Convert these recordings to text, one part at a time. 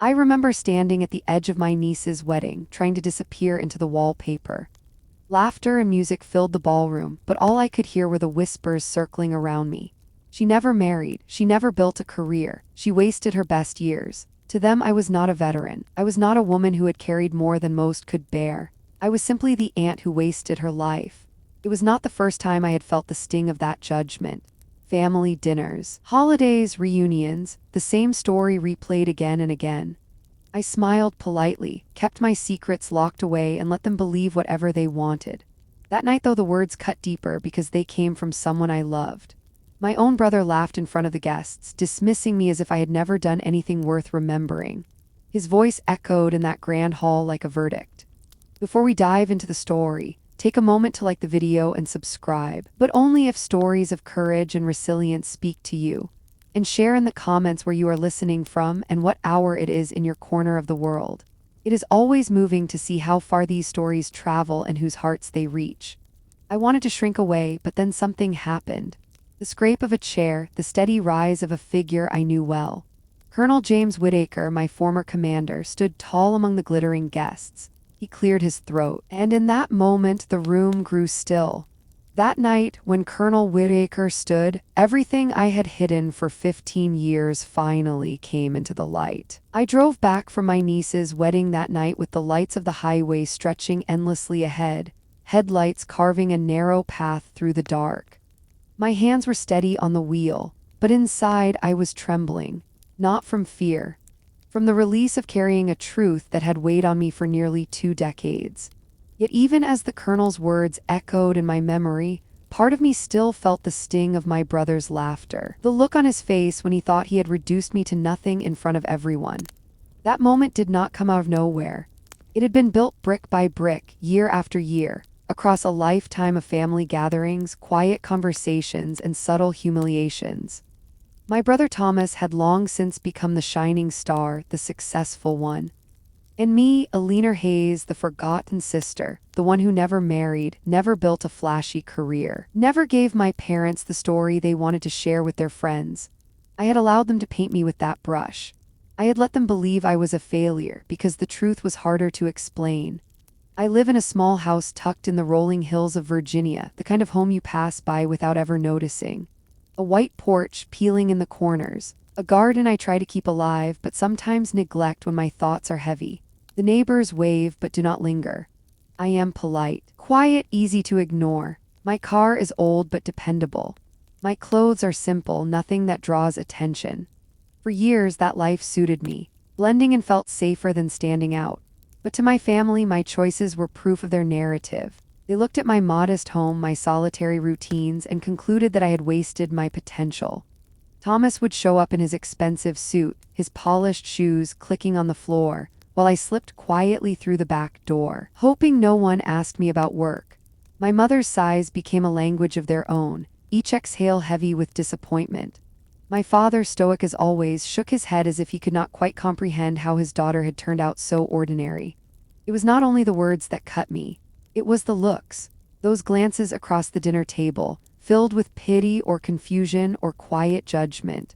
I remember standing at the edge of my niece's wedding, trying to disappear into the wallpaper. Laughter and music filled the ballroom, but all I could hear were the whispers circling around me. She never married, she never built a career, she wasted her best years. To them, I was not a veteran. I was not a woman who had carried more than most could bear. I was simply the aunt who wasted her life. It was not the first time I had felt the sting of that judgment. Family dinners, holidays, reunions, the same story replayed again and again. I smiled politely, kept my secrets locked away, and let them believe whatever they wanted. That night, though, the words cut deeper because they came from someone I loved. My own brother laughed in front of the guests, dismissing me as if I had never done anything worth remembering. His voice echoed in that grand hall like a verdict. Before we dive into the story, take a moment to like the video and subscribe, but only if stories of courage and resilience speak to you. And share in the comments where you are listening from and what hour it is in your corner of the world. It is always moving to see how far these stories travel and whose hearts they reach. I wanted to shrink away, but then something happened. The scrape of a chair, the steady rise of a figure I knew well. Colonel James Whitaker, my former commander, stood tall among the glittering guests. He cleared his throat, and in that moment the room grew still. That night, when Colonel Whitaker stood, everything I had hidden for 15 years finally came into the light. I drove back from my niece's wedding that night with the lights of the highway stretching endlessly ahead, headlights carving a narrow path through the dark. My hands were steady on the wheel, but inside I was trembling, not from fear, from the release of carrying a truth that had weighed on me for nearly 2 decades. Yet even as the colonel's words echoed in my memory, part of me still felt the sting of my brother's laughter, the look on his face when he thought he had reduced me to nothing in front of everyone. That moment did not come out of nowhere. It had been built brick by brick, year after year, across a lifetime of family gatherings, quiet conversations, and subtle humiliations. My brother Thomas had long since become the shining star, the successful one. And me, Eleanor Hayes, the forgotten sister, the one who never married, never built a flashy career, never gave my parents the story they wanted to share with their friends. I had allowed them to paint me with that brush. I had let them believe I was a failure because the truth was harder to explain. I live in a small house tucked in the rolling hills of Virginia, the kind of home you pass by without ever noticing. A white porch peeling in the corners, a garden I try to keep alive but sometimes neglect when my thoughts are heavy. The neighbors wave but do not linger. I am polite, quiet, easy to ignore. My car is old but dependable. My clothes are simple, nothing that draws attention. For years that life suited me, blending and felt safer than standing out. But to my family, my choices were proof of their narrative. They looked at my modest home, my solitary routines, and concluded that I had wasted my potential. Thomas would show up in his expensive suit, his polished shoes clicking on the floor, while I slipped quietly through the back door, hoping no one asked me about work. My mother's sighs became a language of their own, each exhale heavy with disappointment. My father, stoic as always, shook his head as if he could not quite comprehend how his daughter had turned out so ordinary. It was not only the words that cut me, it was the looks, those glances across the dinner table, filled with pity or confusion or quiet judgment.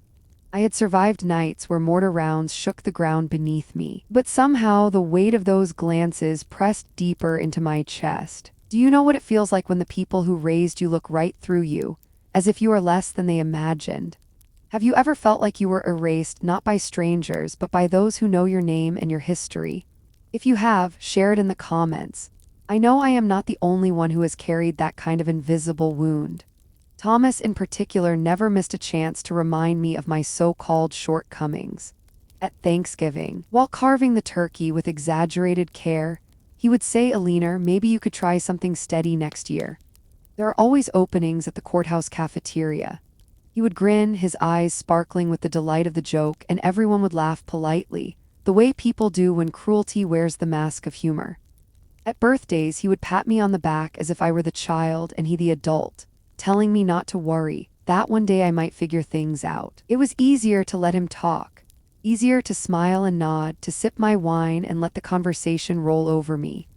I had survived nights where mortar rounds shook the ground beneath me, but somehow the weight of those glances pressed deeper into my chest. Do you know what it feels like when the people who raised you look right through you, as if you are less than they imagined? Have you ever felt like you were erased not by strangers but by those who know your name and your history? If you have, share it in the comments. I know I am not the only one who has carried that kind of invisible wound. Thomas in particular never missed a chance to remind me of my so-called shortcomings. At Thanksgiving, while carving the turkey with exaggerated care, he would say, "Eleanor, maybe you could try something steady next year. There are always openings at the courthouse cafeteria." He would grin, his eyes sparkling with the delight of the joke, and everyone would laugh politely, the way people do when cruelty wears the mask of humor. At birthdays, he would pat me on the back as if I were the child and he the adult, telling me not to worry, that one day I might figure things out. It was easier to let him talk, easier to smile and nod, to sip my wine and let the conversation roll over me.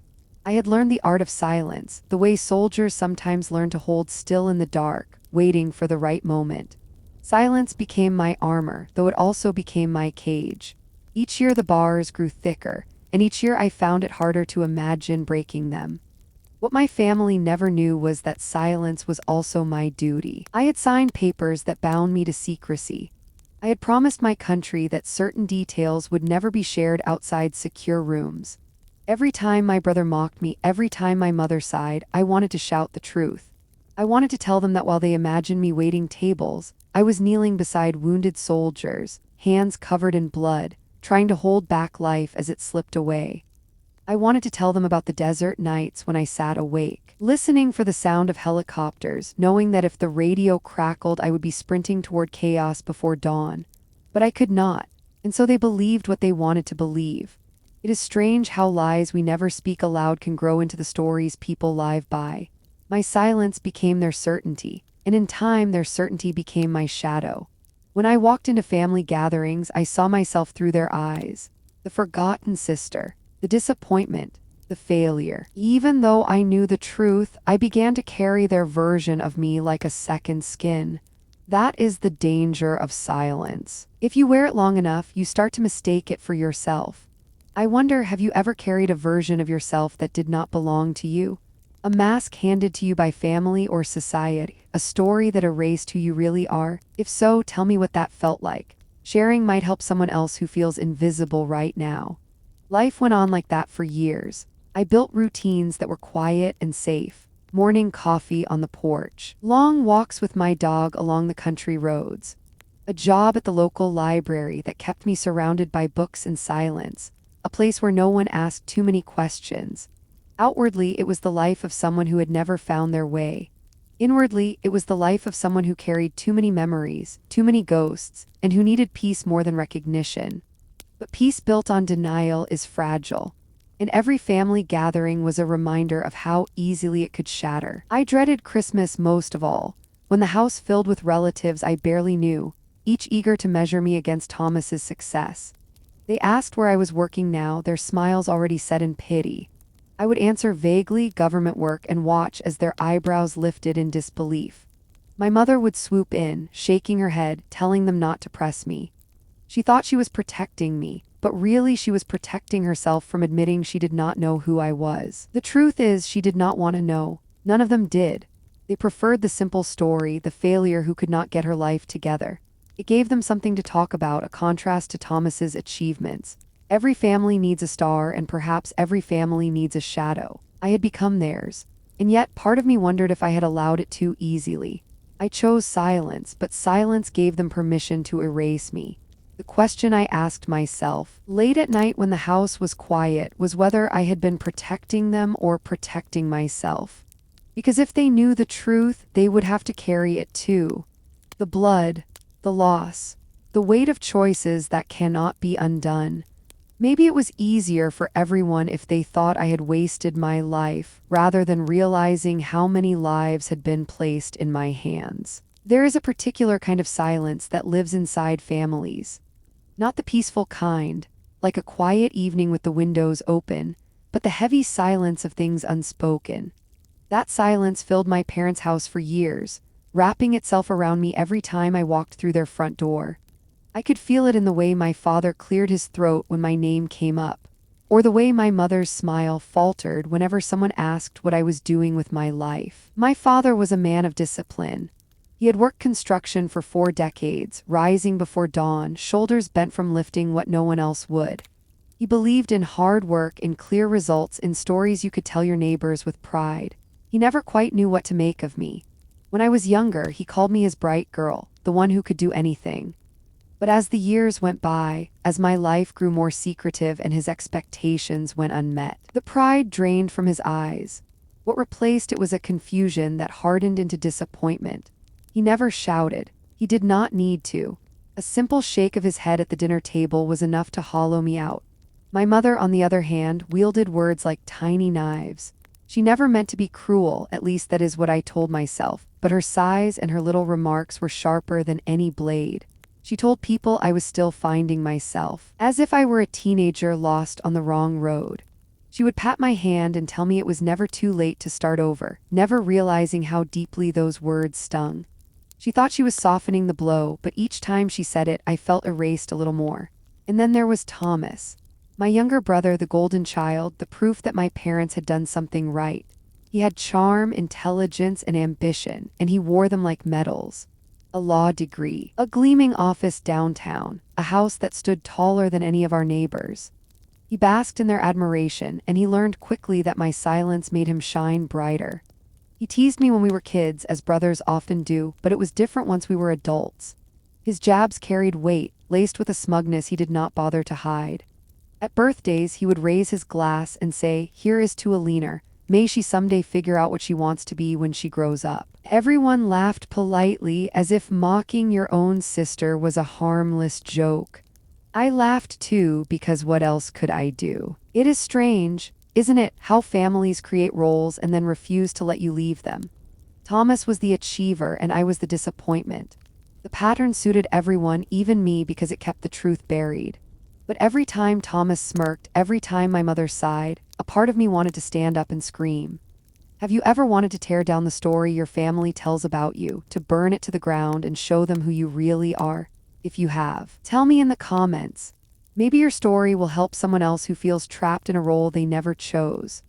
I had learned the art of silence, the way soldiers sometimes learn to hold still in the dark, waiting for the right moment. Silence became my armor, though it also became my cage. Each year the bars grew thicker, and each year I found it harder to imagine breaking them. What my family never knew was that silence was also my duty. I had signed papers that bound me to secrecy. I had promised my country that certain details would never be shared outside secure rooms. Every time my brother mocked me, every time my mother sighed, I wanted to shout the truth. I wanted to tell them that while they imagined me waiting tables, I was kneeling beside wounded soldiers, hands covered in blood, trying to hold back life as it slipped away. I wanted to tell them about the desert nights when I sat awake, listening for the sound of helicopters, knowing that if the radio crackled I would be sprinting toward chaos before dawn. But I could not, and so they believed what they wanted to believe. It is strange how lies we never speak aloud can grow into the stories people live by. My silence became their certainty, and in time their certainty became my shadow. When I walked into family gatherings, I saw myself through their eyes. The forgotten sister, the disappointment, the failure. Even though I knew the truth, I began to carry their version of me like a second skin. That is the danger of silence. If you wear it long enough, you start to mistake it for yourself. I wonder, have you ever carried a version of yourself that did not belong to you? A mask handed to you by family or society, a story that erased who you really are? If so, tell me what that felt like. Sharing might help someone else who feels invisible right now. Life went on like that for years. I built routines that were quiet and safe. Morning coffee on the porch, long walks with my dog along the country roads, a job at the local library that kept me surrounded by books and silence, a place where no one asked too many questions. Outwardly, it was the life of someone who had never found their way. Inwardly, it was the life of someone who carried too many memories, too many ghosts, and who needed peace more than recognition. But peace built on denial is fragile, and every family gathering was a reminder of how easily it could shatter. I dreaded Christmas most of all, when the house filled with relatives I barely knew, each eager to measure me against Thomas's success. They asked where I was working now, their smiles already set in pity. I would answer vaguely, government work, and watch as their eyebrows lifted in disbelief. My mother would swoop in, shaking her head, telling them not to press me. She thought she was protecting me, but really she was protecting herself from admitting she did not know who I was. The truth is, she did not want to know. None of them did. They preferred the simple story, the failure who could not get her life together. It gave them something to talk about, a contrast to Thomas's achievements. Every family needs a star, and perhaps every family needs a shadow. I had become theirs, and yet part of me wondered if I had allowed it too easily. I chose silence, but silence gave them permission to erase me. The question I asked myself, late at night when the house was quiet, was whether I had been protecting them or protecting myself. Because if they knew the truth, they would have to carry it too. The blood, the loss, the weight of choices that cannot be undone. Maybe it was easier for everyone if they thought I had wasted my life, rather than realizing how many lives had been placed in my hands. There is a particular kind of silence that lives inside families. Not the peaceful kind, like a quiet evening with the windows open, but the heavy silence of things unspoken. That silence filled my parents' house for years, wrapping itself around me every time I walked through their front door. I could feel it in the way my father cleared his throat when my name came up, or the way my mother's smile faltered whenever someone asked what I was doing with my life. My father was a man of discipline. He had worked construction for 4 decades, rising before dawn, shoulders bent from lifting what no one else would. He believed in hard work, in clear results, in stories you could tell your neighbors with pride. He never quite knew what to make of me. When I was younger, he called me his bright girl, the one who could do anything. But as the years went by, as my life grew more secretive and his expectations went unmet, the pride drained from his eyes. What replaced it was a confusion that hardened into disappointment. He never shouted. He did not need to. A simple shake of his head at the dinner table was enough to hollow me out. My mother, on the other hand, wielded words like tiny knives. She never meant to be cruel, at least that is what I told myself, but her sighs and her little remarks were sharper than any blade. She told people I was still finding myself, as if I were a teenager lost on the wrong road. She would pat my hand and tell me it was never too late to start over, never realizing how deeply those words stung. She thought she was softening the blow, but each time she said it, I felt erased a little more. And then there was Thomas, my younger brother, the golden child, the proof that my parents had done something right. He had charm, intelligence, and ambition, and he wore them like medals. A law degree, a gleaming office downtown, a house that stood taller than any of our neighbors. He basked in their admiration, and he learned quickly that my silence made him shine brighter. He teased me when we were kids, as brothers often do, but it was different once we were adults. His jabs carried weight, laced with a smugness he did not bother to hide. At birthdays, he would raise his glass and say, "Here is to Alina. May she someday figure out what she wants to be when she grows up." Everyone laughed politely, as if mocking your own sister was a harmless joke. I laughed too, because what else could I do? It is strange, isn't it, how families create roles and then refuse to let you leave them? Thomas was the achiever and I was the disappointment. The pattern suited everyone, even me, because it kept the truth buried. But every time Thomas smirked, every time my mother sighed, a part of me wanted to stand up and scream. Have you ever wanted to tear down the story your family tells about you, to burn it to the ground and show them who you really are? If you have, tell me in the comments. Maybe your story will help someone else who feels trapped in a role they never chose.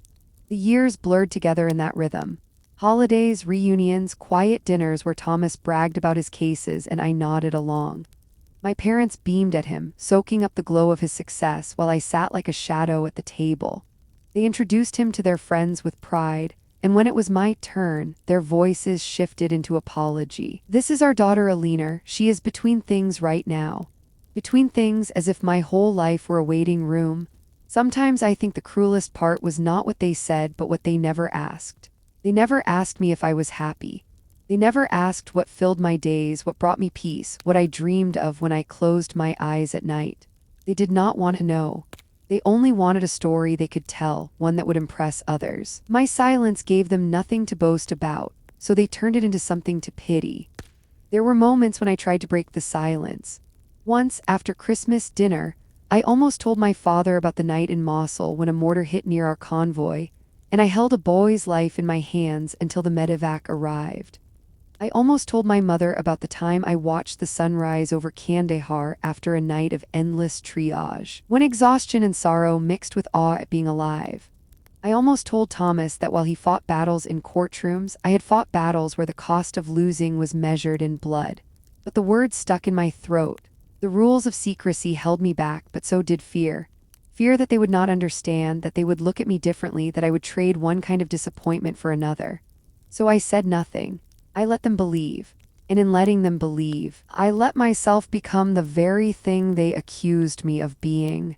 The years blurred together in that rhythm. Holidays, reunions, quiet dinners where Thomas bragged about his cases and I nodded along. My parents beamed at him, soaking up the glow of his success while I sat like a shadow at the table. They introduced him to their friends with pride, and when it was my turn, their voices shifted into apology. "This is our daughter Alina. She is between things right now." Between things, as if my whole life were a waiting room. Sometimes I think the cruelest part was not what they said, but what they never asked. They never asked me if I was happy. They never asked what filled my days, what brought me peace, what I dreamed of when I closed my eyes at night. They did not want to know. They only wanted a story they could tell, one that would impress others. My silence gave them nothing to boast about, so they turned it into something to pity. There were moments when I tried to break the silence. Once, after Christmas dinner, I almost told my father about the night in Mosul when a mortar hit near our convoy, and I held a boy's life in my hands until the medevac arrived. I almost told my mother about the time I watched the sunrise over Kandahar after a night of endless triage, when exhaustion and sorrow mixed with awe at being alive. I almost told Thomas that while he fought battles in courtrooms, I had fought battles where the cost of losing was measured in blood. But the words stuck in my throat. The rules of secrecy held me back, but so did fear. Fear that they would not understand, that they would look at me differently, that I would trade one kind of disappointment for another. So I said nothing. I let them believe, and in letting them believe, I let myself become the very thing they accused me of being.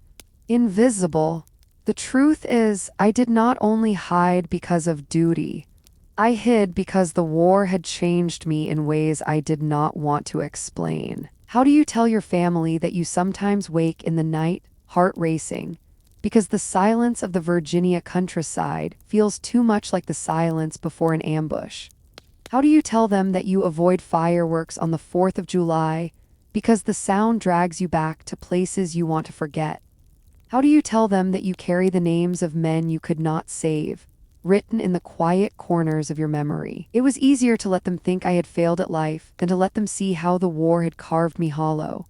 Invisible. The truth is, I did not only hide because of duty. I hid because the war had changed me in ways I did not want to explain. How do you tell your family that you sometimes wake in the night, heart racing, because the silence of the Virginia countryside feels too much like the silence before an ambush? How do you tell them that you avoid fireworks on the 4th of July because the sound drags you back to places you want to forget? How do you tell them that you carry the names of men you could not save, written in the quiet corners of your memory? It was easier to let them think I had failed at life than to let them see how the war had carved me hollow.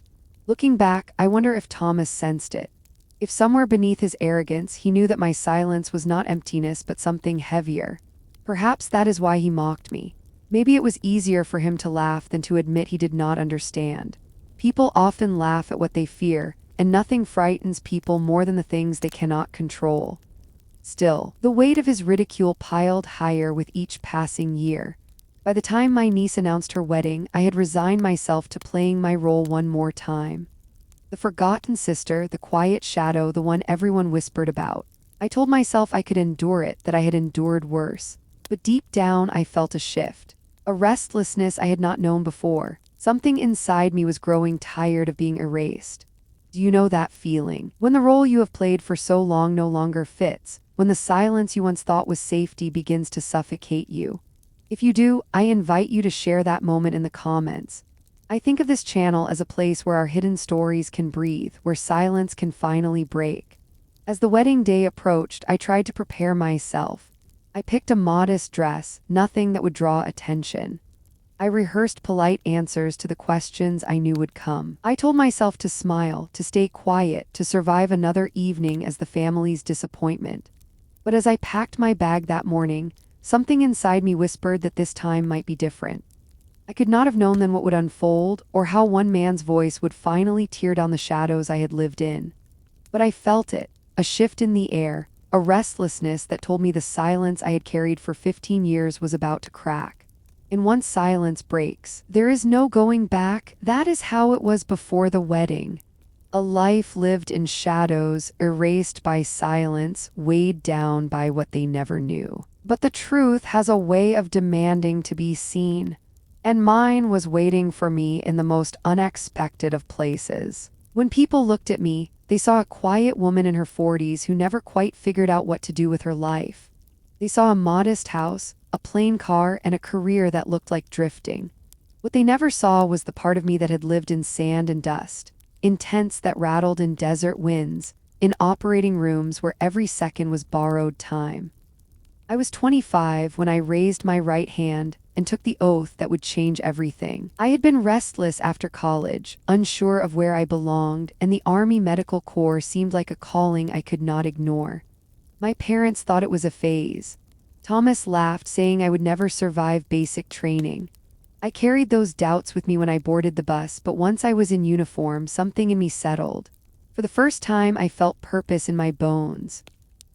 Looking back, I wonder if Thomas sensed it. If somewhere beneath his arrogance he knew that my silence was not emptiness but something heavier. Perhaps that is why he mocked me. Maybe it was easier for him to laugh than to admit he did not understand. People often laugh at what they fear, and nothing frightens people more than the things they cannot control. Still, the weight of his ridicule piled higher with each passing year. By the time my niece announced her wedding, I had resigned myself to playing my role one more time. The forgotten sister, the quiet shadow, the one everyone whispered about. I told myself I could endure it, that I had endured worse. But deep down I felt a shift. A restlessness I had not known before. Something inside me was growing tired of being erased. Do you know that feeling? When the role you have played for so long no longer fits, when the silence you once thought was safety begins to suffocate you. If you do, I invite you to share that moment in the comments. I think of this channel as a place where our hidden stories can breathe, where silence can finally break. As the wedding day approached, I tried to prepare myself. I picked a modest dress, nothing that would draw attention. I rehearsed polite answers to the questions I knew would come. I told myself to smile, to stay quiet, to survive another evening as the family's disappointment. But as I packed my bag that morning, something inside me whispered that this time might be different. I could not have known then what would unfold, or how one man's voice would finally tear down the shadows I had lived in. But I felt it, a shift in the air, a restlessness that told me the silence I had carried for 15 years was about to crack. And once silence breaks, there is no going back. That is how it was before the wedding. A life lived in shadows, erased by silence, weighed down by what they never knew. But the truth has a way of demanding to be seen. And mine was waiting for me in the most unexpected of places. When people looked at me, they saw a quiet woman in her 40s who never quite figured out what to do with her life. They saw a modest house, a plain car, and a career that looked like drifting. What they never saw was the part of me that had lived in sand and dust, in tents that rattled in desert winds, in operating rooms where every second was borrowed time. I was 25 when I raised my right hand and took the oath that would change everything. I had been restless after college, unsure of where I belonged, and the Army Medical Corps seemed like a calling I could not ignore. My parents thought it was a phase. Thomas laughed, saying I would never survive basic training. I carried those doubts with me when I boarded the bus, but once I was in uniform, something in me settled. For the first time, I felt purpose in my bones.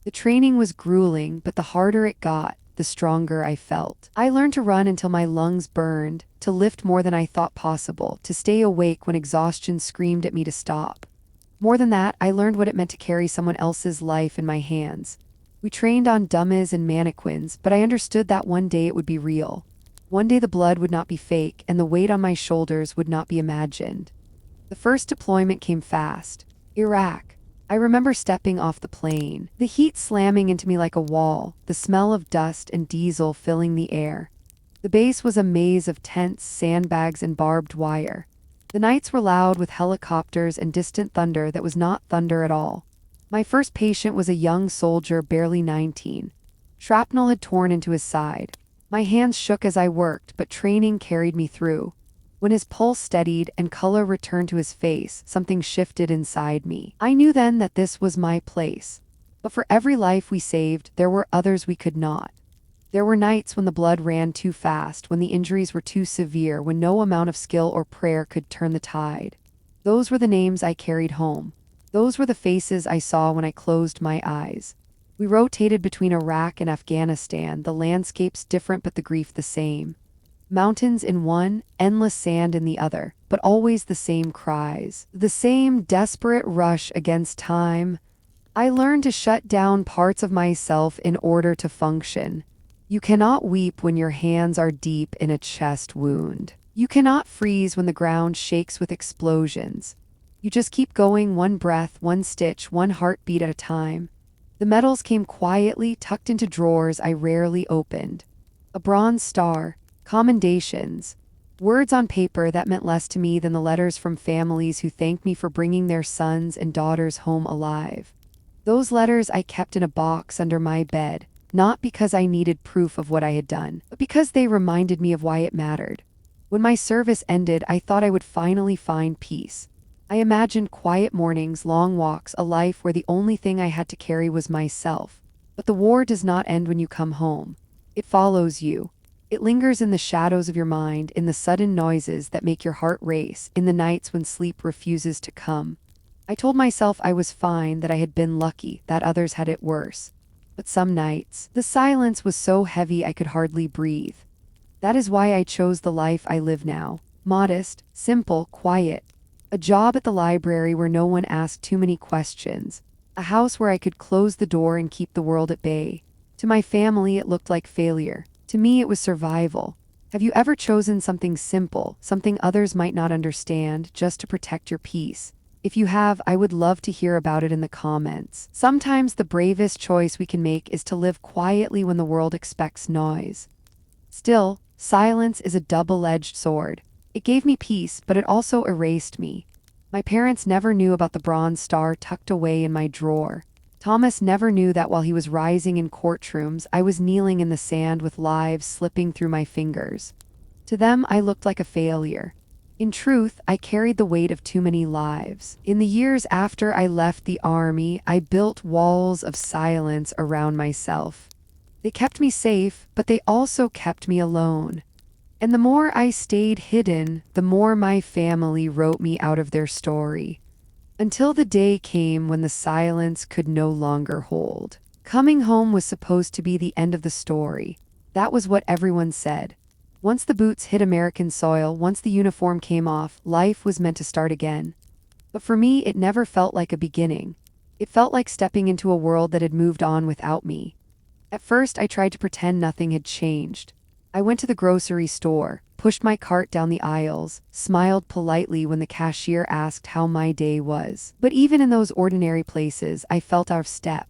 The training was grueling, but the harder it got, the stronger I felt. I learned to run until my lungs burned, to lift more than I thought possible, to stay awake when exhaustion screamed at me to stop. More than that, I learned what it meant to carry someone else's life in my hands. We trained on dummies and mannequins, but I understood that one day it would be real. One day the blood would not be fake, and the weight on my shoulders would not be imagined. The first deployment came fast. Iraq. I remember stepping off the plane, the heat slamming into me like a wall, the smell of dust and diesel filling the air. The base was a maze of tents, sandbags, and barbed wire. The nights were loud with helicopters and distant thunder that was not thunder at all. My first patient was a young soldier, barely 19. Shrapnel had torn into his side. My hands shook as I worked, but training carried me through. When his pulse steadied and color returned to his face, something shifted inside me. I knew then that this was my place. But for every life we saved, there were others we could not. There were nights when the blood ran too fast, when the injuries were too severe, when no amount of skill or prayer could turn the tide. Those were the names I carried home. Those were the faces I saw when I closed my eyes. We rotated between Iraq and Afghanistan, the landscapes different but the grief the same. Mountains in one, endless sand in the other, but always the same cries, the same desperate rush against time. I learned to shut down parts of myself in order to function. You cannot weep when your hands are deep in a chest wound. You cannot freeze when the ground shakes with explosions. You just keep going, one breath, one stitch, one heartbeat at a time. The medals came quietly, tucked into drawers I rarely opened. A bronze star, commendations, words on paper that meant less to me than the letters from families who thanked me for bringing their sons and daughters home alive. Those letters I kept in a box under my bed, not because I needed proof of what I had done, but because they reminded me of why it mattered. When my service ended, I thought I would finally find peace. I imagined quiet mornings, long walks, a life where the only thing I had to carry was myself. But the war does not end when you come home. It follows you. It lingers in the shadows of your mind, in the sudden noises that make your heart race, in the nights when sleep refuses to come. I told myself I was fine, that I had been lucky, that others had it worse. But some nights, the silence was so heavy I could hardly breathe. That is why I chose the life I live now. Modest, simple, quiet. A job at the library where no one asked too many questions. A house where I could close the door and keep the world at bay. To my family, it looked like failure. To me, it was survival. Have you ever chosen something simple, something others might not understand, just to protect your peace? If you have, I would love to hear about it in the comments. Sometimes the bravest choice we can make is to live quietly when the world expects noise. Still, silence is a double-edged sword. It gave me peace, but it also erased me. My parents never knew about the bronze star tucked away in my drawer. Thomas never knew that while he was rising in courtrooms, I was kneeling in the sand with lives slipping through my fingers. To them, I looked like a failure. In truth, I carried the weight of too many lives. In the years after I left the army, I built walls of silence around myself. They kept me safe, but they also kept me alone. And the more I stayed hidden, the more my family wrote me out of their story. Until the day came when the silence could no longer hold. Coming home was supposed to be the end of the story. That was what everyone said. Once the boots hit American soil, once the uniform came off, life was meant to start again. But for me, it never felt like a beginning. It felt like stepping into a world that had moved on without me. At first, I tried to pretend nothing had changed. I went to the grocery store, pushed my cart down the aisles, smiled politely when the cashier asked how my day was. But even in those ordinary places, I felt out of step.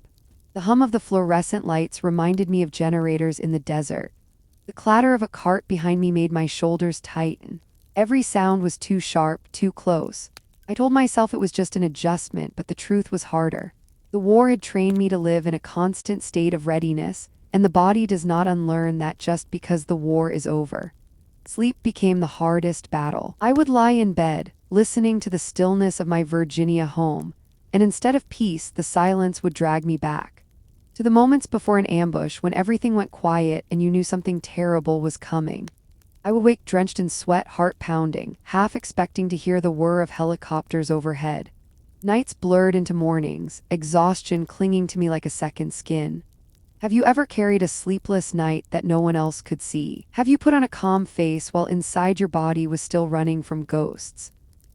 The hum of the fluorescent lights reminded me of generators in the desert. The clatter of a cart behind me made my shoulders tighten. Every sound was too sharp, too close. I told myself it was just an adjustment, but the truth was harder. The war had trained me to live in a constant state of readiness, and the body does not unlearn that just because the war is over. Sleep became the hardest battle. I would lie in bed, listening to the stillness of my Virginia home, and instead of peace, the silence would drag me back. To the moments before an ambush, when everything went quiet and you knew something terrible was coming. I would wake drenched in sweat, heart pounding, half expecting to hear the whir of helicopters overhead. Nights blurred into mornings, exhaustion clinging to me like a second skin. Have you ever carried a sleepless night that no one else could see? Have you put on a calm face while inside your body was still running from ghosts?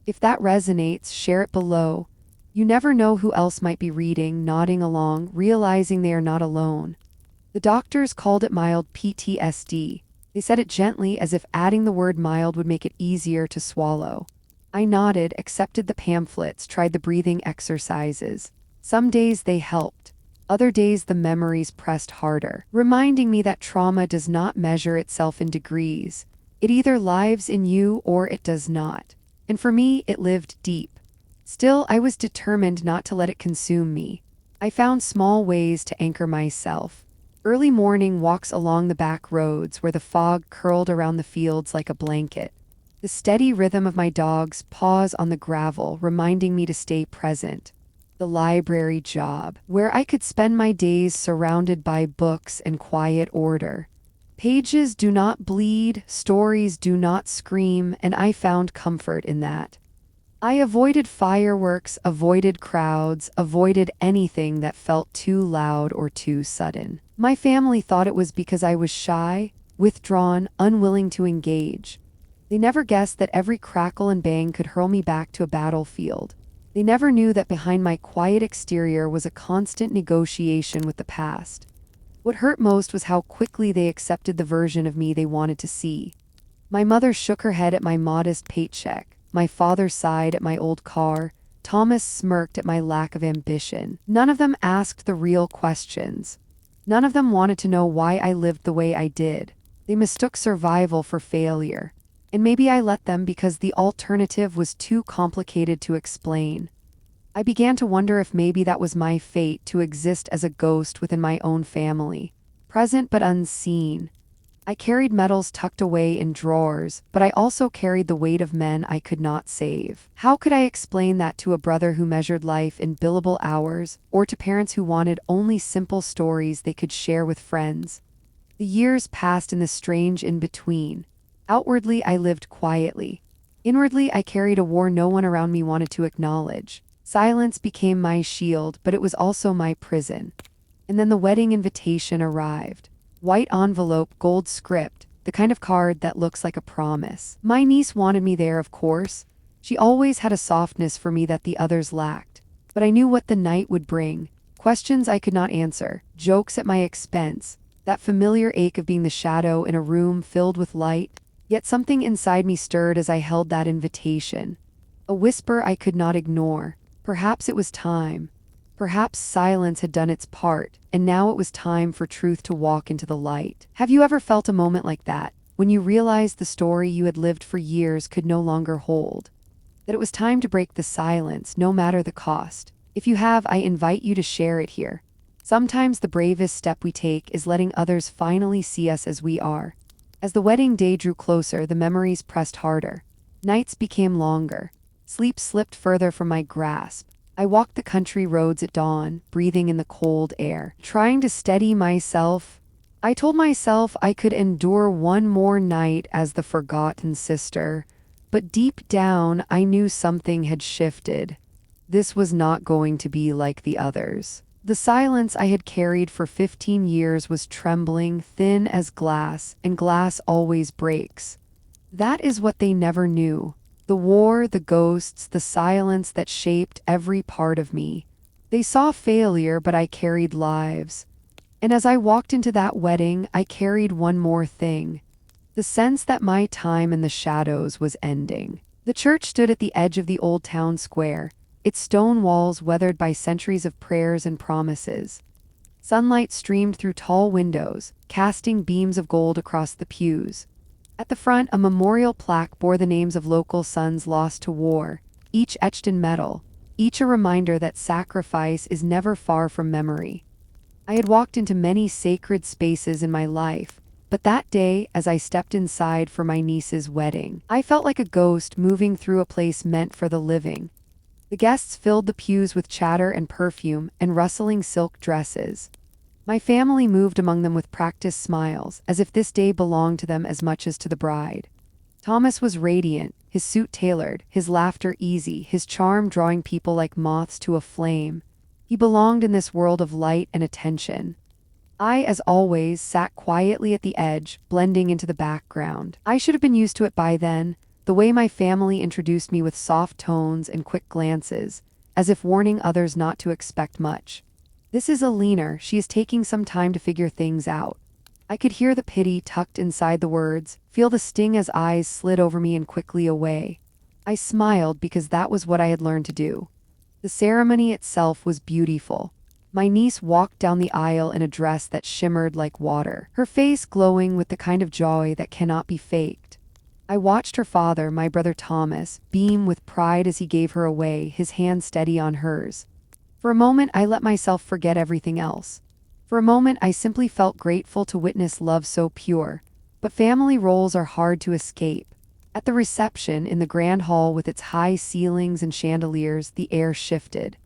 If that resonates, share it below. You never know who else might be reading, nodding along, realizing they are not alone. The doctors called it mild PTSD. They said it gently, as if adding the word mild would make it easier to swallow. I nodded, accepted the pamphlets, tried the breathing exercises. Some days they helped. Other days the memories pressed harder, reminding me that trauma does not measure itself in degrees. It either lives in you or it does not. And for me, it lived deep. Still, I was determined not to let it consume me. I found small ways to anchor myself. Early morning walks along the back roads where the fog curled around the fields like a blanket. The steady rhythm of my dog's paws on the gravel reminding me to stay present. The library job, where I could spend my days surrounded by books and quiet order. Pages do not bleed, stories do not scream, and I found comfort in that. I avoided fireworks, avoided crowds, avoided anything that felt too loud or too sudden. My family thought it was because I was shy, withdrawn, unwilling to engage. They never guessed that every crackle and bang could hurl me back to a battlefield. They never knew that behind my quiet exterior was a constant negotiation with the past. What hurt most was how quickly they accepted the version of me they wanted to see. My mother shook her head at my modest paycheck. My father sighed at my old car. Thomas smirked at my lack of ambition. None of them asked the real questions. None of them wanted to know why I lived the way I did. They mistook survival for failure. And maybe I let them because the alternative was too complicated to explain. I began to wonder if maybe that was my fate, to exist as a ghost within my own family, present but unseen. I carried medals tucked away in drawers, but I also carried the weight of men I could not save. How could I explain that to a brother who measured life in billable hours, or to parents who wanted only simple stories they could share with friends? The years passed in the strange in-between. Outwardly, I lived quietly. Inwardly, I carried a war no one around me wanted to acknowledge. Silence became my shield, but it was also my prison. And then the wedding invitation arrived. White envelope, gold script, the kind of card that looks like a promise. My niece wanted me there, of course. She always had a softness for me that the others lacked. But I knew what the night would bring. Questions I could not answer, jokes at my expense, that familiar ache of being the shadow in a room filled with light. Yet something inside me stirred as I held that invitation. A whisper I could not ignore. Perhaps it was time. Perhaps silence had done its part, and now it was time for truth to walk into the light. Have you ever felt a moment like that, when you realized the story you had lived for years could no longer hold? That it was time to break the silence, no matter the cost? If you have, I invite you to share it here. Sometimes the bravest step we take is letting others finally see us as we are. As the wedding day drew closer, the memories pressed harder. Nights became longer. Sleep slipped further from my grasp. I walked the country roads at dawn, breathing in the cold air, trying to steady myself. I told myself I could endure one more night as the forgotten sister, but deep down I knew something had shifted. This was not going to be like the others. The silence I had carried for 15 years was trembling, thin as glass, and glass always breaks. That is what they never knew. The war, the ghosts, the silence that shaped every part of me. They saw failure, but I carried lives. And as I walked into that wedding, I carried one more thing. The sense that my time in the shadows was ending. The church stood at the edge of the old town square, its stone walls weathered by centuries of prayers and promises. Sunlight streamed through tall windows, casting beams of gold across the pews. At the front, a memorial plaque bore the names of local sons lost to war, each etched in metal, each a reminder that sacrifice is never far from memory. I had walked into many sacred spaces in my life, but that day, as I stepped inside for my niece's wedding, I felt like a ghost moving through a place meant for the living. The guests filled the pews with chatter and perfume and rustling silk dresses. My family moved among them with practiced smiles, as if this day belonged to them as much as to the bride. Thomas was radiant, his suit tailored, his laughter easy, his charm drawing people like moths to a flame. He belonged in this world of light and attention. I, as always, sat quietly at the edge, blending into the background. I should have been used to it by then, the way my family introduced me with soft tones and quick glances, as if warning others not to expect much. This is Alina, she is taking some time to figure things out. I could hear the pity tucked inside the words, feel the sting as eyes slid over me and quickly away. I smiled because that was what I had learned to do. The ceremony itself was beautiful. My niece walked down the aisle in a dress that shimmered like water, her face glowing with the kind of joy that cannot be faked. I watched her father, my brother Thomas, beam with pride as he gave her away, his hand steady on hers. For a moment, I let myself forget everything else. For a moment, I simply felt grateful to witness love so pure. But family roles are hard to escape. At the reception, in the grand hall with its high ceilings and chandeliers, the air shifted.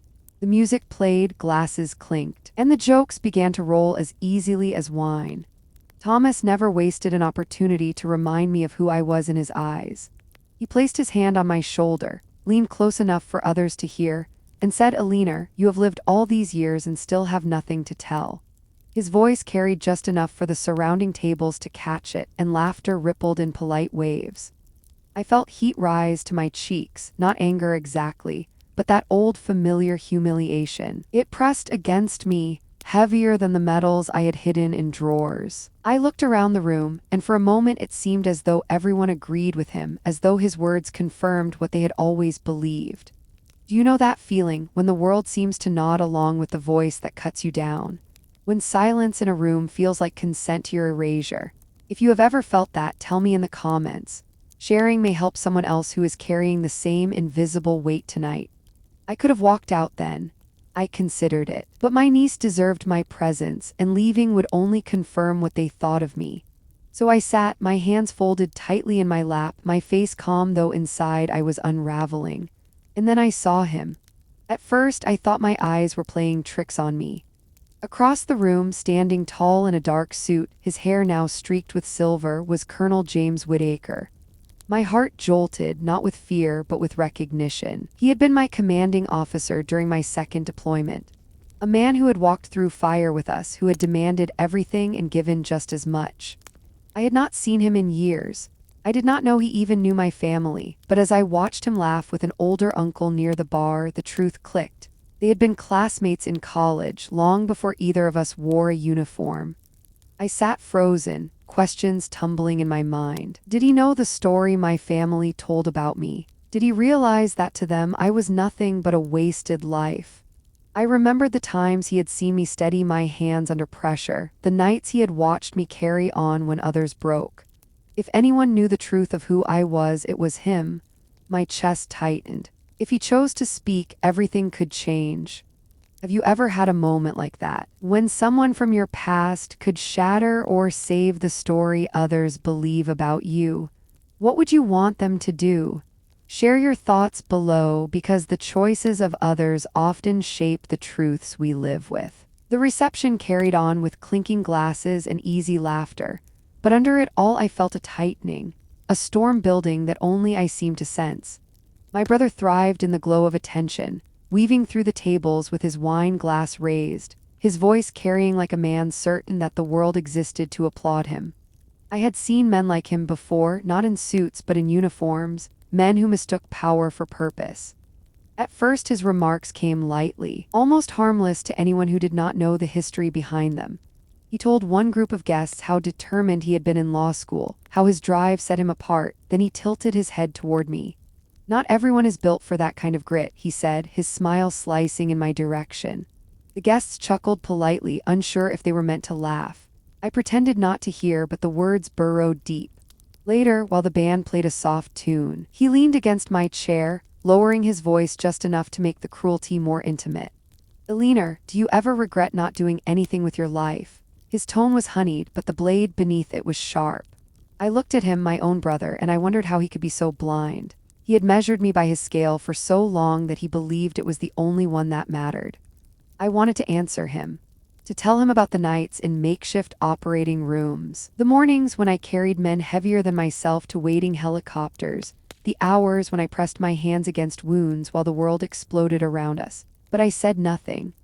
The music played, glasses clinked, and the jokes began to roll as easily as wine. Thomas never wasted an opportunity to remind me of who I was in his eyes. He placed his hand on my shoulder, leaned close enough for others to hear, and said, "Alina, you have lived all these years and still have nothing to tell." His voice carried just enough for the surrounding tables to catch it, and laughter rippled in polite waves. I felt heat rise to my cheeks, not anger exactly, but that old familiar humiliation. It pressed against me, heavier than the medals I had hidden in drawers. I looked around the room, and for a moment it seemed as though everyone agreed with him, as though his words confirmed what they had always believed. Do you know that feeling, when the world seems to nod along with the voice that cuts you down? When silence in a room feels like consent to your erasure? If you have ever felt that, tell me in the comments. Sharing may help someone else who is carrying the same invisible weight tonight. I could have walked out then. I considered it. But my niece deserved my presence, and leaving would only confirm what they thought of me. So I sat, my hands folded tightly in my lap, my face calm though inside I was unraveling. And then I saw him. At first, I thought my eyes were playing tricks on me. Across the room, standing tall in a dark suit, his hair now streaked with silver, was Colonel James Whitaker. My heart jolted, not with fear, but with recognition. He had been my commanding officer during my second deployment. A man who had walked through fire with us, who had demanded everything and given just as much. I had not seen him in years. I did not know he even knew my family, but as I watched him laugh with an older uncle near the bar, the truth clicked. They had been classmates in college, long before either of us wore a uniform. I sat frozen, questions tumbling in my mind. Did he know the story my family told about me? Did he realize that to them I was nothing but a wasted life? I remembered the times he had seen me steady my hands under pressure, the nights he had watched me carry on when others broke. If anyone knew the truth of who I was, it was him. My chest tightened. If he chose to speak, everything could change. Have you ever had a moment like that, when someone from your past could shatter or save the story others believe about you? What would you want them to do? Share your thoughts below because the choices of others often shape the truths we live with. The reception carried on with clinking glasses and easy laughter, but under it all I felt a tightening, a storm building that only I seemed to sense. My brother thrived in the glow of attention, weaving through the tables with his wine glass raised, his voice carrying like a man certain that the world existed to applaud him. I had seen men like him before, not in suits but in uniforms, men who mistook power for purpose. At first his remarks came lightly, almost harmless to anyone who did not know the history behind them. He told one group of guests how determined he had been in law school, how his drive set him apart, then he tilted his head toward me. Not everyone is built for that kind of grit, he said, his smile slicing in my direction. The guests chuckled politely, unsure if they were meant to laugh. I pretended not to hear, but the words burrowed deep. Later, while the band played a soft tune, he leaned against my chair, lowering his voice just enough to make the cruelty more intimate. "Eleanor, do you ever regret not doing anything with your life?" His tone was honeyed, but the blade beneath it was sharp. I looked at him, my own brother, and I wondered how he could be so blind. He had measured me by his scale for so long that he believed it was the only one that mattered. I wanted to answer him, to tell him about the nights in makeshift operating rooms, the mornings when I carried men heavier than myself to waiting helicopters, the hours when I pressed my hands against wounds while the world exploded around us. But I said nothing.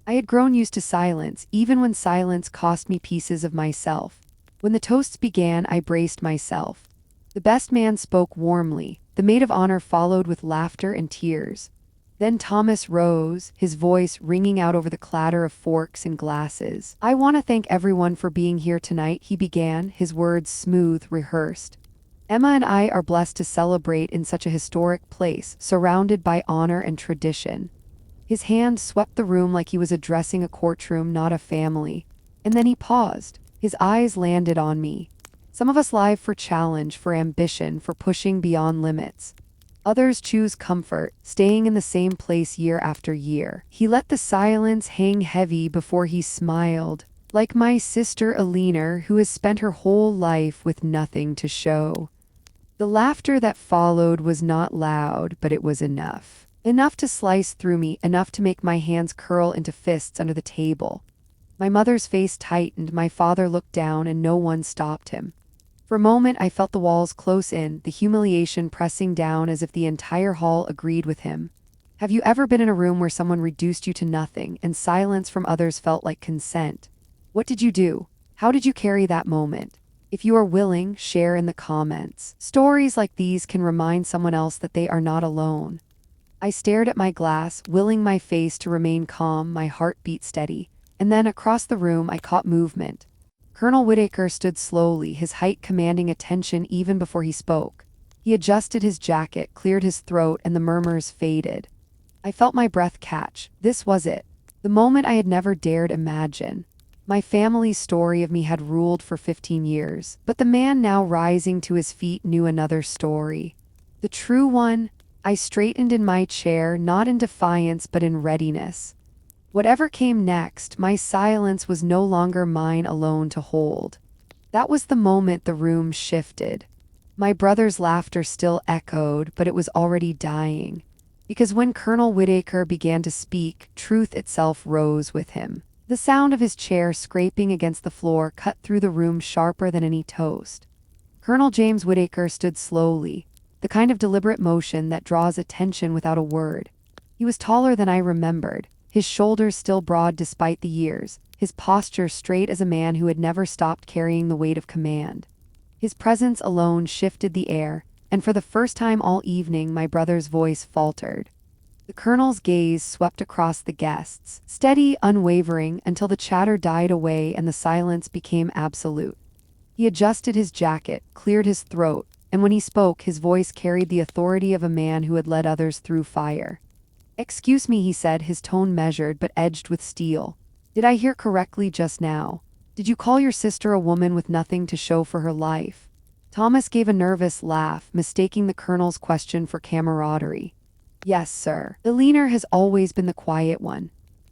I had grown used to silence, even when silence cost me pieces of myself. When the toasts began, I braced myself. The best man spoke warmly. The maid of honor followed with laughter and tears. Then Thomas rose, his voice ringing out over the clatter of forks and glasses. "I want to thank everyone for being here tonight," he began, his words smooth, rehearsed. "Emma and I are blessed to celebrate in such a historic place, surrounded by honor and tradition." His hand swept the room like he was addressing a courtroom, not a family. And then he paused. His eyes landed on me. "Some of us live for challenge, for ambition, for pushing beyond limits. Others choose comfort, staying in the same place year after year." He let the silence hang heavy before he smiled. "Like my sister Eleanor, who has spent her whole life with nothing to show." The laughter that followed was not loud, but it was enough. Enough to slice through me, enough to make my hands curl into fists under the table. My mother's face tightened, my father looked down, and no one stopped him. For a moment I felt the walls close in, the humiliation pressing down as if the entire hall agreed with him. Have you ever been in a room where someone reduced you to nothing, and silence from others felt like consent? What did you do? How did you carry that moment? If you are willing, share in the comments. Stories like these can remind someone else that they are not alone. I stared at my glass, willing my face to remain calm, my heart beat steady. And then across the room I caught movement. Colonel Whitaker stood slowly, his height commanding attention even before he spoke. He adjusted his jacket, cleared his throat, and the murmurs faded. I felt my breath catch. This was it. The moment I had never dared imagine. My family's story of me had ruled for 15 years, but the man now rising to his feet knew another story. The true one. I straightened in my chair, not in defiance but in readiness. Whatever came next, my silence was no longer mine alone to hold. That was the moment the room shifted. My brother's laughter still echoed, but it was already dying. Because when Colonel Whitaker began to speak, truth itself rose with him. The sound of his chair scraping against the floor cut through the room sharper than any toast. Colonel James Whitaker stood slowly, the kind of deliberate motion that draws attention without a word. He was taller than I remembered, his shoulders still broad despite the years, his posture straight as a man who had never stopped carrying the weight of command. His presence alone shifted the air, and for the first time all evening my brother's voice faltered. The colonel's gaze swept across the guests, steady, unwavering, until the chatter died away and the silence became absolute. He adjusted his jacket, cleared his throat, and when he spoke, his voice carried the authority of a man who had led others through fire. "Excuse me," he said, his tone measured but edged with steel. "Did I hear correctly just now? Did you call your sister a woman with nothing to show for her life?" Thomas gave a nervous laugh, mistaking the colonel's question for camaraderie. "Yes, sir. Eleanor has always been the quiet one.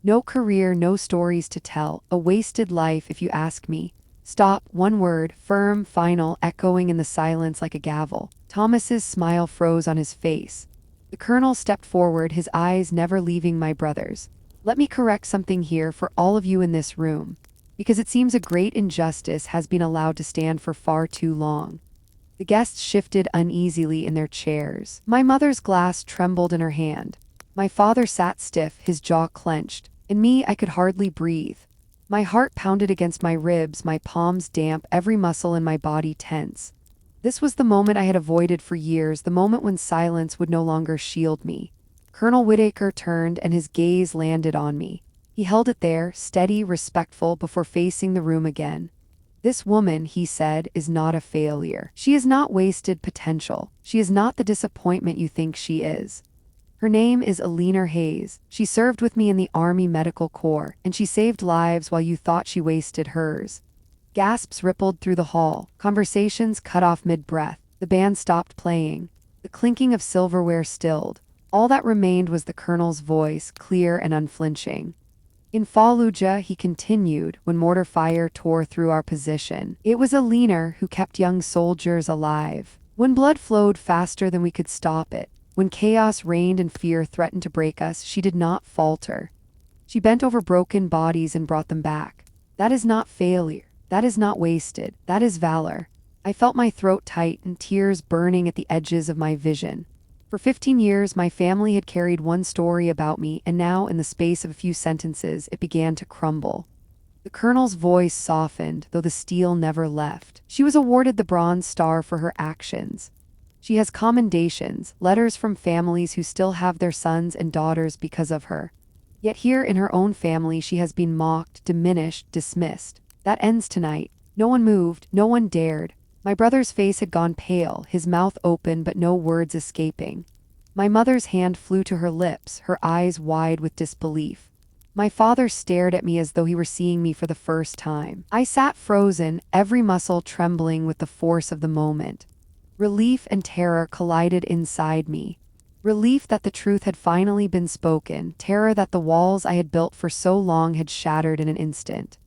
No career, no stories to tell, a wasted life if you ask me. Stop, one word, firm, final, echoing in the silence like a gavel. Thomas's smile froze on his face. The colonel stepped forward, his eyes never leaving my brother's. Let me correct something here for all of you in this room, because it seems a great injustice has been allowed to stand for far too long. The guests shifted uneasily in their chairs. My mother's glass trembled in her hand. My father sat stiff, his jaw clenched. In me, I could hardly breathe. My heart pounded against my ribs, my palms damp, every muscle in my body tense. This was the moment I had avoided for years, the moment when silence would no longer shield me. Colonel Whitaker turned and his gaze landed on me. He held it there, steady, respectful, before facing the room again. This woman, he said, is not a failure. She is not wasted potential. She is not the disappointment you think she is. Her name is Eleanor Hayes. She served with me in the Army Medical Corps, and she saved lives while you thought she wasted hers. Gasps rippled through the hall. Conversations cut off mid-breath. The band stopped playing. The clinking of silverware stilled. All that remained was the colonel's voice, clear and unflinching. In Fallujah, he continued, when mortar fire tore through our position, it was Eleanor who kept young soldiers alive. When blood flowed faster than we could stop it, when chaos reigned and fear threatened to break us, she did not falter. She bent over broken bodies and brought them back. That is not failure. That is not wasted. That is valor. I felt my throat tight and tears burning at the edges of my vision. For 15 years, my family had carried one story about me, and now, in the space of a few sentences, it began to crumble. The colonel's voice softened, though the steel never left. She was awarded the Bronze Star for her actions. She has commendations, letters from families who still have their sons and daughters because of her. Yet here in her own family, she has been mocked, diminished, dismissed. That ends tonight. No one moved, no one dared. My brother's face had gone pale, his mouth open but no words escaping. My mother's hand flew to her lips, her eyes wide with disbelief. My father stared at me as though he were seeing me for the first time. I sat frozen, every muscle trembling with the force of the moment. Relief and terror collided inside me. Relief that the truth had finally been spoken, terror that the walls I had built for so long had shattered in an instant.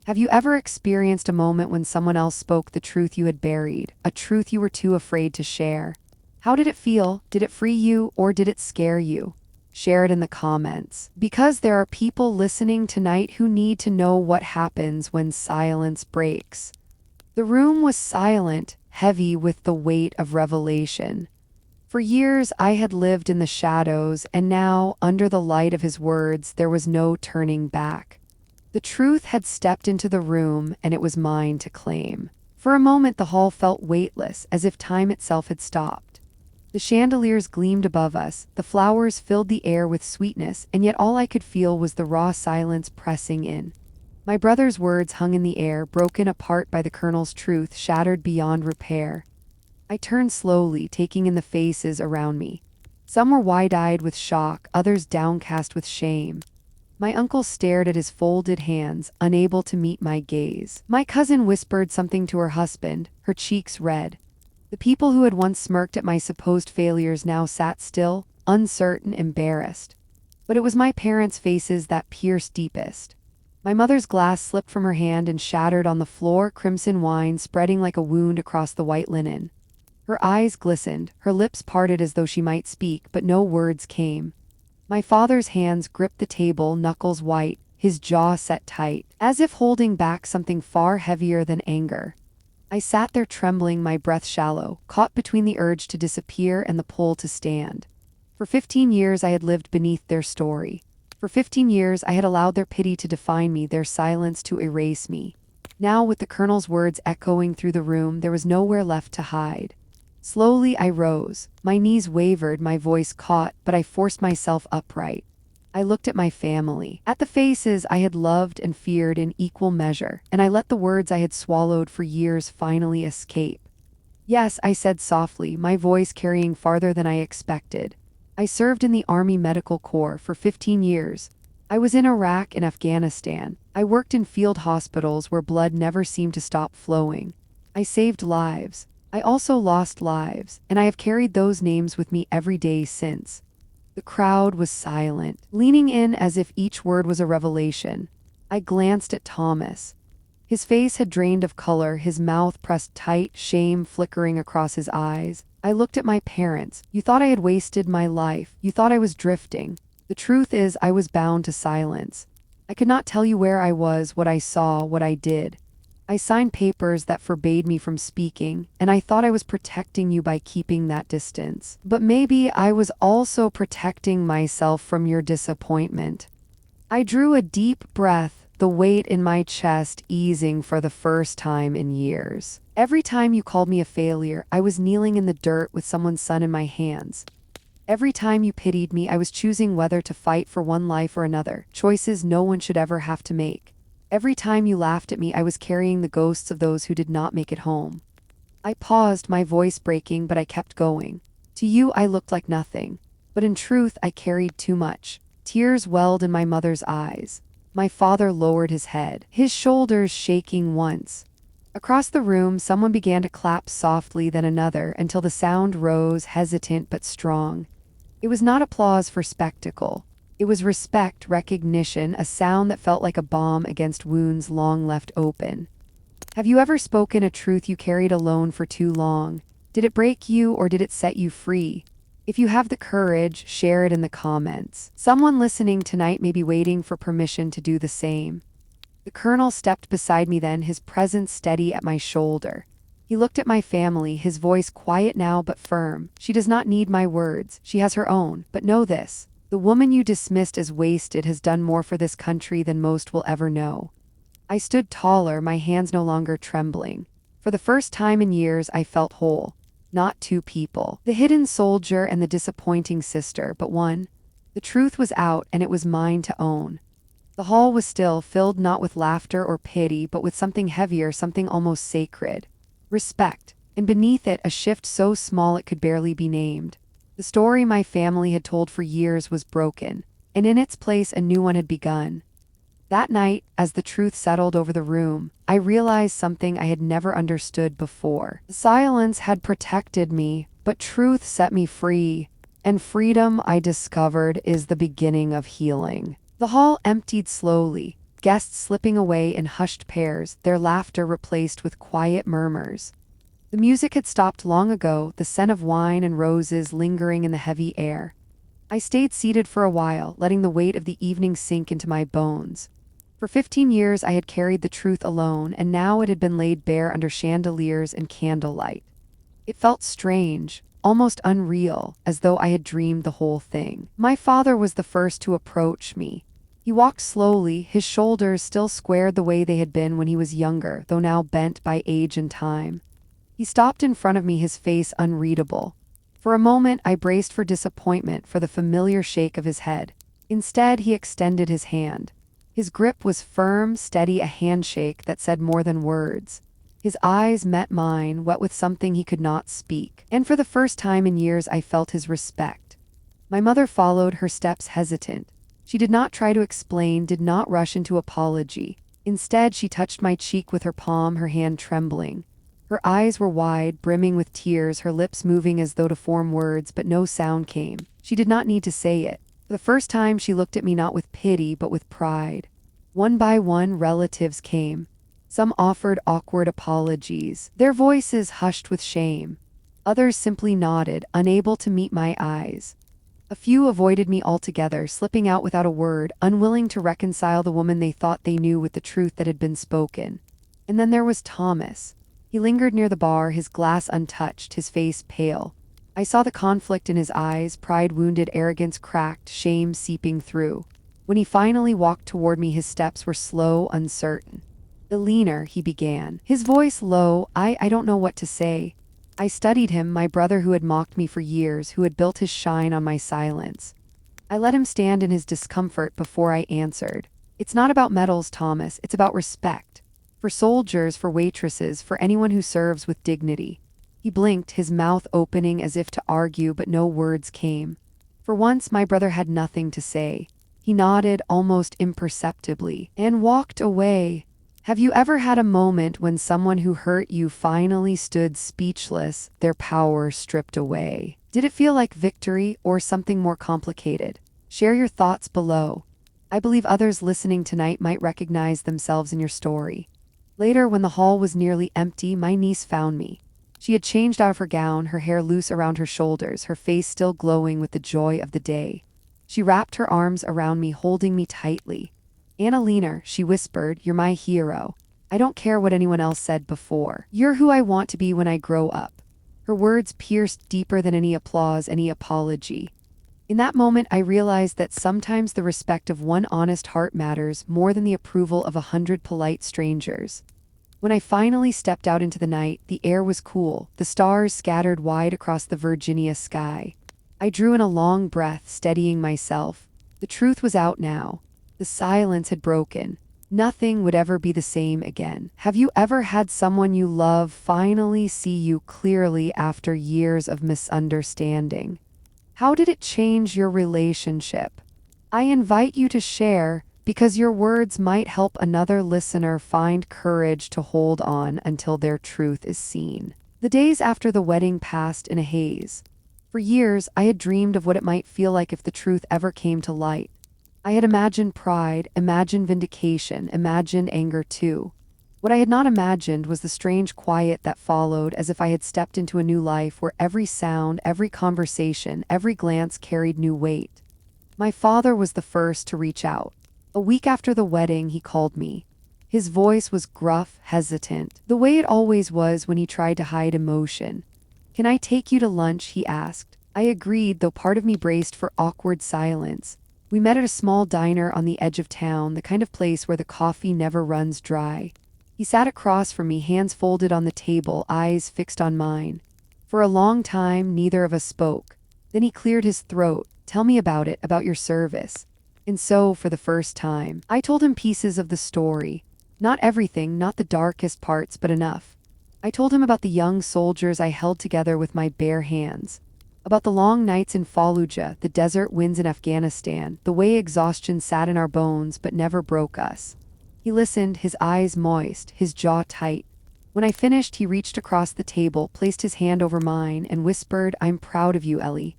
Have you ever experienced a moment when someone else spoke the truth you had buried, a truth you were too afraid to share? How did it feel? Did it free you, or did it scare you? Share it in the comments. Because there are people listening tonight who need to know what happens when silence breaks. The room was silent, heavy with the weight of revelation. For years I had lived in the shadows, and now, under the light of his words, there was no turning back. The truth had stepped into the room, and it was mine to claim. For a moment the hall felt weightless, as if time itself had stopped. The chandeliers gleamed above us, the flowers filled the air with sweetness, and yet all I could feel was the raw silence pressing in. My brother's words hung in the air, broken apart by the colonel's truth, shattered beyond repair. I turned slowly, taking in the faces around me. Some were wide-eyed with shock, others downcast with shame. My uncle stared at his folded hands, unable to meet my gaze. My cousin whispered something to her husband, her cheeks red. The people who had once smirked at my supposed failures now sat still, uncertain, embarrassed. But it was my parents' faces that pierced deepest. My mother's glass slipped from her hand and shattered on the floor, crimson wine spreading like a wound across the white linen. Her eyes glistened, her lips parted as though she might speak, but no words came. My father's hands gripped the table, knuckles white, his jaw set tight, as if holding back something far heavier than anger. I sat there trembling, my breath shallow, caught between the urge to disappear and the pull to stand. For 15 years I had lived beneath their story. For 15 years I had allowed their pity to define me, their silence to erase me. Now, with the colonel's words echoing through the room, there was nowhere left to hide. Slowly I rose. My knees wavered, my voice caught, but I forced myself upright. I looked at my family, at the faces I had loved and feared in equal measure, and I let the words I had swallowed for years finally escape. Yes, I said softly, my voice carrying farther than I expected. I served in the Army Medical Corps for 15 years. I was in Iraq and Afghanistan. I worked in field hospitals where blood never seemed to stop flowing. I saved lives. I also lost lives, and I have carried those names with me every day since. The crowd was silent, leaning in as if each word was a revelation. I glanced at Thomas. His face had drained of color, his mouth pressed tight, shame flickering across his eyes. I looked at my parents. You thought I had wasted my life. You thought I was drifting. The truth is, I was bound to silence. I could not tell you where I was, what I saw, what I did. I signed papers that forbade me from speaking, and I thought I was protecting you by keeping that distance. But maybe I was also protecting myself from your disappointment. I drew a deep breath, the weight in my chest easing for the first time in years. Every time you called me a failure, I was kneeling in the dirt with someone's son in my hands. Every time you pitied me, I was choosing whether to fight for one life or another, choices no one should ever have to make. Every time you laughed at me, I was carrying the ghosts of those who did not make it home. I paused, my voice breaking, but I kept going. To you, I looked like nothing. But in truth, I carried too much. Tears welled in my mother's eyes. My father lowered his head, his shoulders shaking once. Across the room, someone began to clap softly, then another, until the sound rose, hesitant but strong. It was not applause for spectacle. It was respect, recognition, a sound that felt like a balm against wounds long left open. Have you ever spoken a truth you carried alone for too long? Did it break you or did it set you free? If you have the courage, share it in the comments. Someone listening tonight may be waiting for permission to do the same. The colonel stepped beside me then, his presence steady at my shoulder. He looked at my family, his voice quiet now but firm. She does not need my words. She has her own. But know this. The woman you dismissed as wasted has done more for this country than most will ever know. I stood taller, my hands no longer trembling. For the first time in years, I felt whole. Not two people. The hidden soldier and the disappointing sister, but one. The truth was out, and it was mine to own. The hall was still, filled not with laughter or pity, but with something heavier, something almost sacred. Respect. And beneath it, a shift so small it could barely be named. The story my family had told for years was broken, and in its place a new one had begun. That night, as the truth settled over the room, I realized something I had never understood before. Silence had protected me, but truth set me free, and freedom, I discovered, is the beginning of healing. The hall emptied slowly, guests slipping away in hushed pairs, their laughter replaced with quiet murmurs. The music had stopped long ago, the scent of wine and roses lingering in the heavy air. I stayed seated for a while, letting the weight of the evening sink into my bones. For 15 years I had carried the truth alone, and now it had been laid bare under chandeliers and candlelight. It felt strange, almost unreal, as though I had dreamed the whole thing. My father was the first to approach me. He walked slowly, his shoulders still squared the way they had been when he was younger, though now bent by age and time. He stopped in front of me, his face unreadable. For a moment, I braced for disappointment, for the familiar shake of his head. Instead, he extended his hand. His grip was firm, steady, a handshake that said more than words. His eyes met mine, wet with something he could not speak. And for the first time in years, I felt his respect. My mother followed, her steps hesitant. She did not try to explain, did not rush into apology. Instead, she touched my cheek with her palm, her hand trembling. Her eyes were wide, brimming with tears, her lips moving as though to form words, but no sound came. She did not need to say it. For the first time, she looked at me not with pity, but with pride. One by one, relatives came. Some offered awkward apologies, their voices hushed with shame. Others simply nodded, unable to meet my eyes. A few avoided me altogether, slipping out without a word, unwilling to reconcile the woman they thought they knew with the truth that had been spoken. And then there was Thomas. He lingered near the bar, his glass untouched, his face pale. I saw the conflict in his eyes, pride wounded, arrogance cracked, shame seeping through. When he finally walked toward me, his steps were slow, uncertain. "Eleanor," he began, his voice low, I don't know what to say. I studied him, my brother who had mocked me for years, who had built his shine on my silence. I let him stand in his discomfort before I answered. "It's not about medals, Thomas, it's about respect. For soldiers, for waitresses, for anyone who serves with dignity." He blinked, his mouth opening as if to argue, but no words came. For once, my brother had nothing to say. He nodded almost imperceptibly and walked away. Have you ever had a moment when someone who hurt you finally stood speechless, their power stripped away? Did it feel like victory or something more complicated? Share your thoughts below. I believe others listening tonight might recognize themselves in your story. Later, when the hall was nearly empty, my niece found me. She had changed out of her gown, her hair loose around her shoulders, her face still glowing with the joy of the day. She wrapped her arms around me, holding me tightly. "Annalena," she whispered, "you're my hero. I don't care what anyone else said before. You're who I want to be when I grow up." Her words pierced deeper than any applause, any apology. In that moment, I realized that sometimes the respect of one honest heart matters more than the approval of 100 polite strangers. When I finally stepped out into the night, the air was cool, the stars scattered wide across the Virginia sky. I drew in a long breath, steadying myself. The truth was out now. The silence had broken. Nothing would ever be the same again. Have you ever had someone you love finally see you clearly after years of misunderstanding? How did it change your relationship? I invite you to share, because your words might help another listener find courage to hold on until their truth is seen. The days after the wedding passed in a haze. For years, I had dreamed of what it might feel like if the truth ever came to light. I had imagined pride, imagined vindication, imagined anger too. What I had not imagined was the strange quiet that followed, as if I had stepped into a new life where every sound, every conversation, every glance carried new weight. My father was the first to reach out. A week after the wedding, he called me. His voice was gruff, hesitant, the way it always was when he tried to hide emotion. "Can I take you to lunch?" he asked. I agreed, though part of me braced for awkward silence. We met at a small diner on the edge of town, the kind of place where the coffee never runs dry. He sat across from me, hands folded on the table, eyes fixed on mine. For a long time, neither of us spoke. Then he cleared his throat. "Tell me about it, about your service." And so, for the first time, I told him pieces of the story. Not everything, not the darkest parts, but enough. I told him about the young soldiers I held together with my bare hands. About the long nights in Fallujah, the desert winds in Afghanistan, the way exhaustion sat in our bones but never broke us. He listened, his eyes moist, his jaw tight. When I finished, he reached across the table, placed his hand over mine, and whispered, "I'm proud of you, Ellie."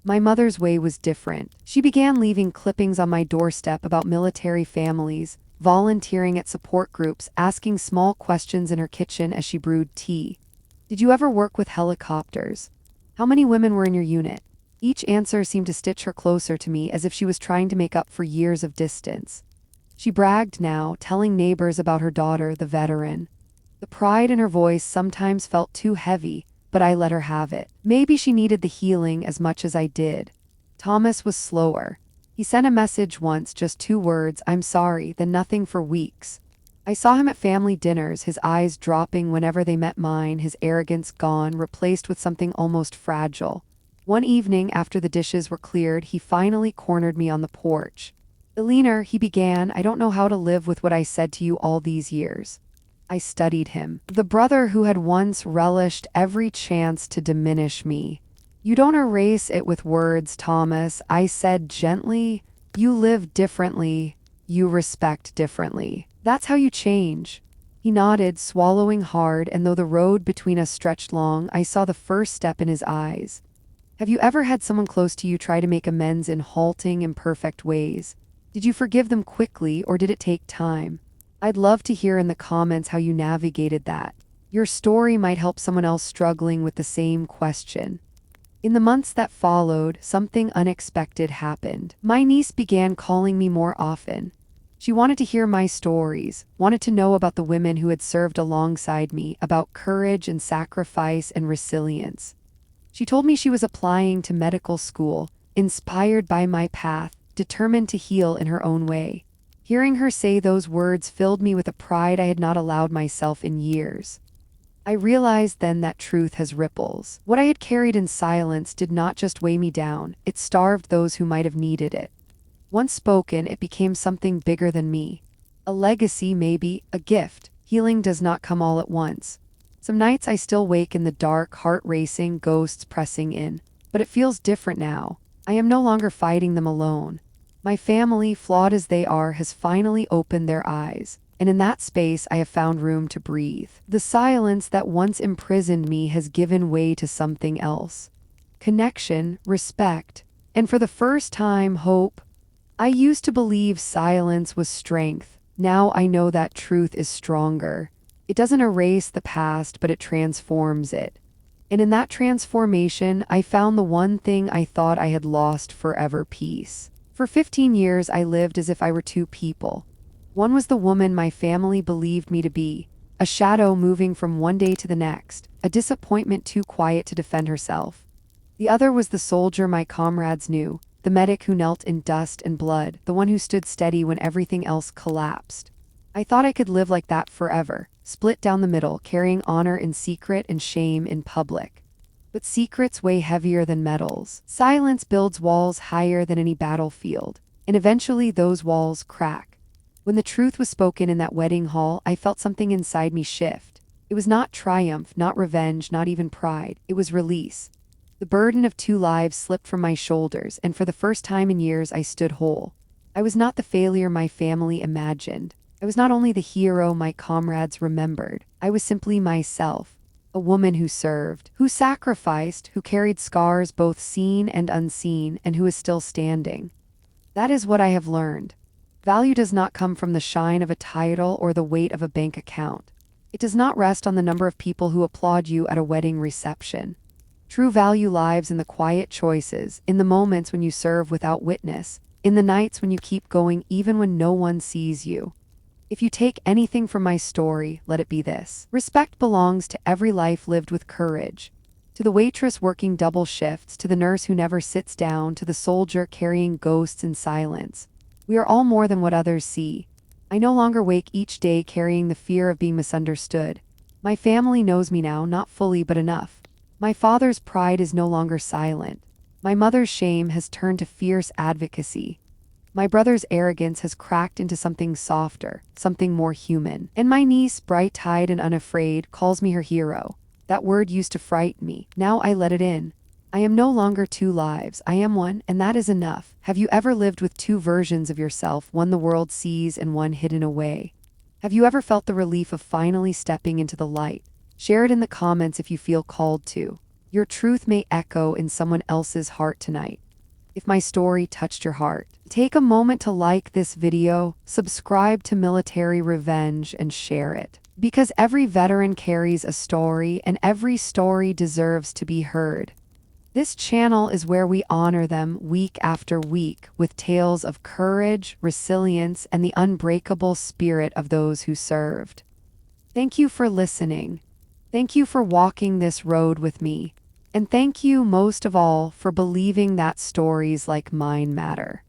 My mother's way was different. She began leaving clippings on my doorstep about military families, volunteering at support groups, asking small questions in her kitchen as she brewed tea. "Did you ever work with helicopters? How many women were in your unit?" Each answer seemed to stitch her closer to me, as if she was trying to make up for years of distance. She bragged now, telling neighbors about her daughter, the veteran. The pride in her voice sometimes felt too heavy, but I let her have it. Maybe she needed the healing as much as I did. Thomas was slower. He sent a message once, just 2 words, "I'm sorry," then nothing for weeks. I saw him at family dinners, his eyes dropping whenever they met mine, his arrogance gone, replaced with something almost fragile. One evening, after the dishes were cleared, he finally cornered me on the porch. "Elena," he began, "I don't know how to live with what I said to you all these years." I studied him. The brother who had once relished every chance to diminish me. "You don't erase it with words, Thomas," I said gently. "You live differently. You respect differently. That's how you change." He nodded, swallowing hard, and though the road between us stretched long, I saw the first step in his eyes. Have you ever had someone close to you try to make amends in halting, imperfect ways? Did you forgive them quickly, or did it take time? I'd love to hear in the comments how you navigated that. Your story might help someone else struggling with the same question. In the months that followed, something unexpected happened. My niece began calling me more often. She wanted to hear my stories, wanted to know about the women who had served alongside me, about courage and sacrifice and resilience. She told me she was applying to medical school, inspired by my path, determined to heal in her own way. Hearing her say those words filled me with a pride I had not allowed myself in years. I realized then that truth has ripples. What I had carried in silence did not just weigh me down, it starved those who might have needed it. Once spoken, it became something bigger than me. A legacy, maybe, a gift. Healing does not come all at once. Some nights I still wake in the dark, heart racing, ghosts pressing in. But it feels different now. I am no longer fighting them alone. My family, flawed as they are, has finally opened their eyes. And in that space I have found room to breathe. The silence that once imprisoned me has given way to something else. connection, respect, and for the first time, hope. I used to believe silence was strength. Now I know that truth is stronger. It doesn't erase the past, but it transforms it. And in that transformation, I found the one thing I thought I had lost forever: peace. For 15 years, I lived as if I were two people. One was the woman my family believed me to be, a shadow moving from one day to the next, a disappointment too quiet to defend herself. The other was the soldier my comrades knew, the medic who knelt in dust and blood, the one who stood steady when everything else collapsed. I thought I could live like that forever, split down the middle, carrying honor in secret and shame in public. But secrets weigh heavier than metals. Silence builds walls higher than any battlefield, and eventually those walls crack. When the truth was spoken in that wedding hall, I felt something inside me shift. It was not triumph, not revenge, not even pride. It was release. The burden of two lives slipped from my shoulders, and for the first time in years I stood whole. I was not the failure my family imagined. I was not only the hero my comrades remembered. I was simply myself, a woman who served, who sacrificed, who carried scars both seen and unseen, and who is still standing. That is what I have learned. Value does not come from the shine of a title or the weight of a bank account. It does not rest on the number of people who applaud you at a wedding reception. True value lives in the quiet choices, in the moments when you serve without witness, in the nights when you keep going even when no one sees you. If you take anything from my story, let it be this: respect belongs to every life lived with courage. To the waitress working double shifts, to the nurse who never sits down, to the soldier carrying ghosts in silence. We are all more than what others see. I no longer wake each day carrying the fear of being misunderstood. My family knows me now, not fully but enough. My father's pride is no longer silent. My mother's shame has turned to fierce advocacy. My brother's arrogance has cracked into something softer, something more human. And my niece, bright-eyed and unafraid, calls me her hero. That word used to frighten me. Now I let it in. I am no longer two lives. I am one, and that is enough. Have you ever lived with two versions of yourself, one the world sees and one hidden away? Have you ever felt the relief of finally stepping into the light? Share it in the comments if you feel called to. Your truth may echo in someone else's heart tonight. If my story touched your heart, take a moment to like this video, subscribe to Military Revenge, and share it. Because every veteran carries a story, and every story deserves to be heard. This channel is where we honor them week after week with tales of courage, resilience, and the unbreakable spirit of those who served. Thank you for listening. Thank you for walking this road with me. And thank you most of all for believing that stories like mine matter.